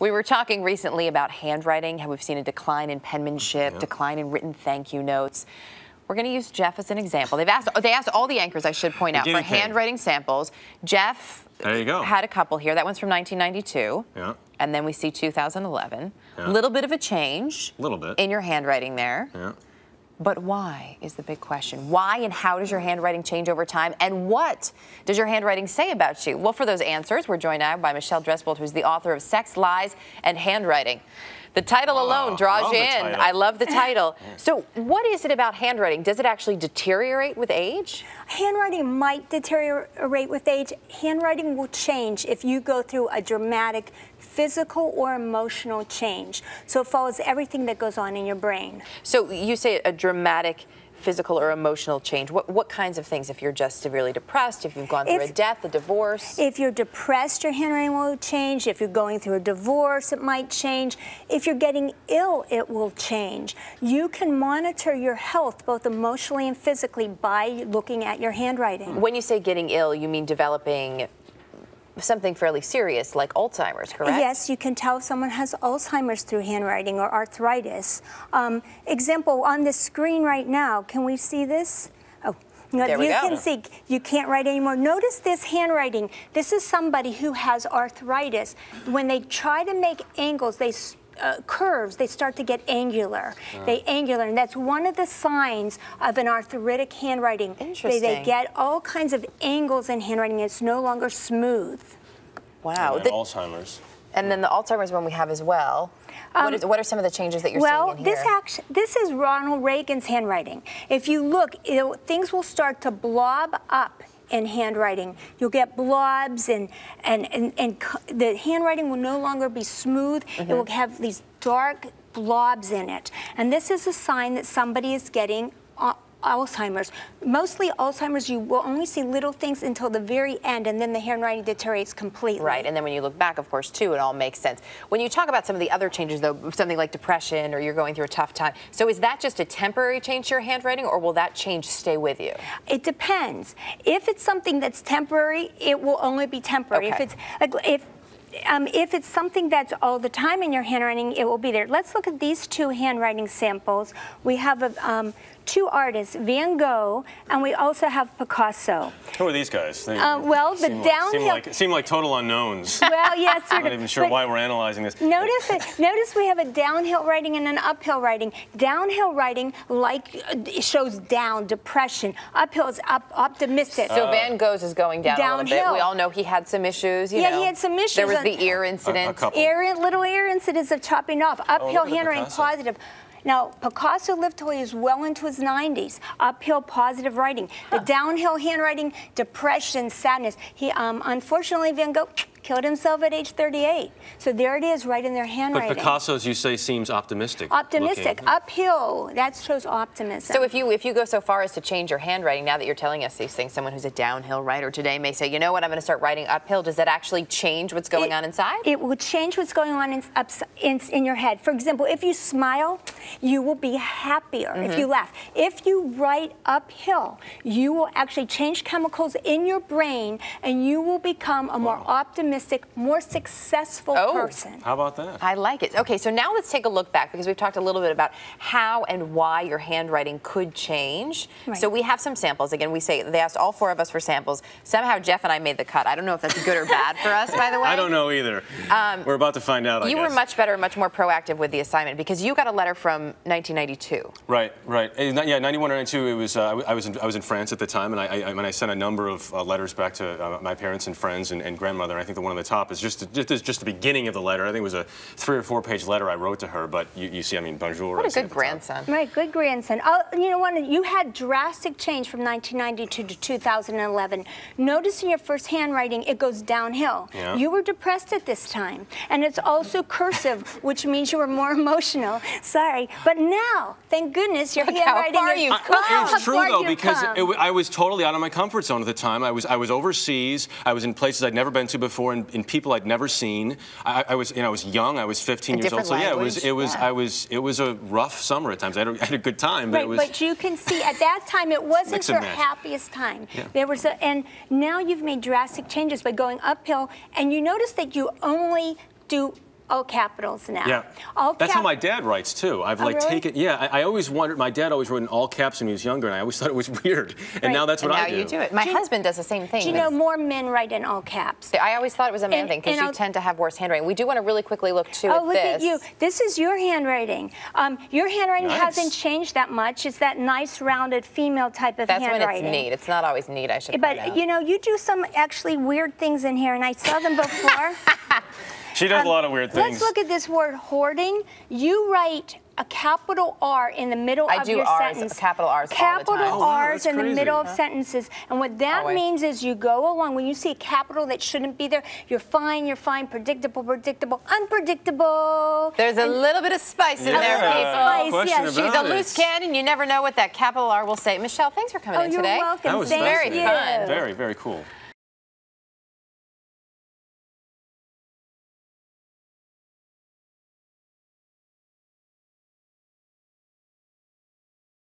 We were talking recently about handwriting, how we've seen a decline in penmanship, decline in written thank you notes. We're going to use Jeff as an example. They asked all the anchors, I should point out, for handwriting samples. Jeff had a couple here. That one's from 1992. Yeah. And then we see 2011. A little bit of a change. A little bit. In your handwriting there. Yeah. But why is the big question. Why and how does your handwriting change over time? And what does your handwriting say about you? Well, for those answers, we're joined now by Michelle Dresbold, who's the author of Sex, Lies, and Handwriting. The title alone draws you in. I love the title. So what is it about handwriting? Does it actually deteriorate with age? Handwriting might deteriorate with age. Handwriting will change if you go through a dramatic physical or emotional change. So it follows everything that goes on in your brain. So you say a dramatic physical or emotional change. What kinds of things? If you're just severely depressed, if you've gone through a death, a divorce? If you're depressed, your handwriting will change. If you're going through a divorce, it might change. If you're getting ill, it will change. You can monitor your health both emotionally and physically by looking at your handwriting. When you say getting ill, you mean developing something fairly serious like Alzheimer's, correct? Yes, you can tell if someone has Alzheimer's through handwriting or arthritis. Example, on the screen right now, can we see this? Oh, there we go. You can see, you can't write anymore. Notice this handwriting. This is somebody who has arthritis. When they try to make angles, curves, they start to get angular. And that's one of the signs of an arthritic handwriting. Interesting. They get all kinds of angles in handwriting. It's no longer smooth. Wow. And Alzheimer's. And then the Alzheimer's one we have as well. What are some of the changes that you're seeing in here? Well, this is Ronald Reagan's handwriting. If you look, things will start to blob up in handwriting. You'll get blobs and the handwriting will no longer be smooth. It will have these dark blobs in it. And this is a sign that somebody is getting Alzheimer's. Mostly Alzheimer's, you will only see little things until the very end, and then the handwriting deteriorates completely. Right, and then when you look back, of course, too, it all makes sense. When you talk about some of the other changes, though, something like depression or you're going through a tough time, so is that just a temporary change to your handwriting, or will that change stay with you? It depends. If it's something that's temporary, it will only be temporary. Okay. If it's something that's all the time in your handwriting, it will be there. Let's look at these two handwriting samples. We have two artists, Van Gogh, and we also have Picasso. Who are these guys? Well, the downhill... Seem like total unknowns. Well, yes, I'm not even sure why we're analyzing this. Notice we have a downhill writing and an uphill writing. Downhill writing shows down, depression. Uphill is optimistic. So Van Gogh's is going down a little bit. We all know he had some issues. You know. He had some issues. There was the ear incident. Little ear incidents of chopping off. Uphill handwriting positive. Now, Picasso lived till he was well into his 90s. Uphill, positive writing. The downhill handwriting, depression, sadness. He, unfortunately, Van Gogh killed himself at age 38. So there it is, right in their handwriting. But Picasso's, you say, seems optimistic. Optimistic, uphill. That shows optimism. So if you go so far as to change your handwriting, now that you're telling us these things, someone who's a downhill writer today may say, you know what, I'm going to start writing uphill. Does that actually change what's going on inside? It will change what's going on in your head. For example, if you smile, you will be happier. If you laugh. If you write uphill, you will actually change chemicals in your brain, and you will become a more optimistic, more successful person. How about that? I like it. Okay, so now let's take a look back, because we've talked a little bit about how and why your handwriting could change. Right. So we have some samples. Again, they asked all four of us for samples. Somehow Jeff and I made the cut. I don't know if that's good or bad for us, by the way. I don't know either. We're about to find out, I guess. You were much better, much more proactive with the assignment, because you got a letter from 1992. Right. Yeah, 91 or 92. It was. I was in France at the time, and I sent a number of letters back to my parents and friends and grandmother. And I think the one on the top is just the beginning of the letter. I think it was a 3 or 4 page letter I wrote to her. But you see, I mean, bonjour. What a good grandson. Right, good grandson. You know what? You had drastic change from 1992 to 2011. Notice in your first handwriting, it goes downhill. Yeah. You were depressed at this time, and it's also cursive, which means you were more emotional. Sorry, but now, thank goodness, your handwriting. How far you've come. It's true though, because I was totally out of my comfort zone at the time. I was overseas. I was in places I'd never been to before, and people I'd never seen. I was young. I was 15 years old. So yeah, it was a rough summer at times. I had a good time, but but you can see at that time it wasn't your happiest time. Yeah. There was and now you've made drastic changes by going uphill, and you notice that you only do all capitals now. Yeah. That's how my dad writes too. I've like really? taken, yeah, I always wondered, my dad always wrote in all caps when he was younger, and I always thought it was weird. And now that's what I do. Now you do it. My husband does the same thing. Do you know more men write in all caps? I always thought it was a man thing because you tend to have worse handwriting. We do want to really quickly look too at look this. at you. This is your handwriting. Your handwriting hasn't changed that much. It's that nice, rounded, female type of handwriting. That's when it's neat. It's not always neat, I should point out. But, you know, you do some actually weird things in here, and I saw them before. She does a lot of weird things. Let's look at this word hoarding. You write a capital R in the middle of your sentence. Capital R's all the time. Capital R's in the middle of sentences. And what that means is you go along, when you see a capital that shouldn't be there, you're fine, predictable, predictable, unpredictable. There's a little bit of spice in there, people. Yes, she's a loose cannon. You never know what that capital R will say. Michelle, thanks for coming in today. You're welcome. That was Thank very you. fun. Very, very cool.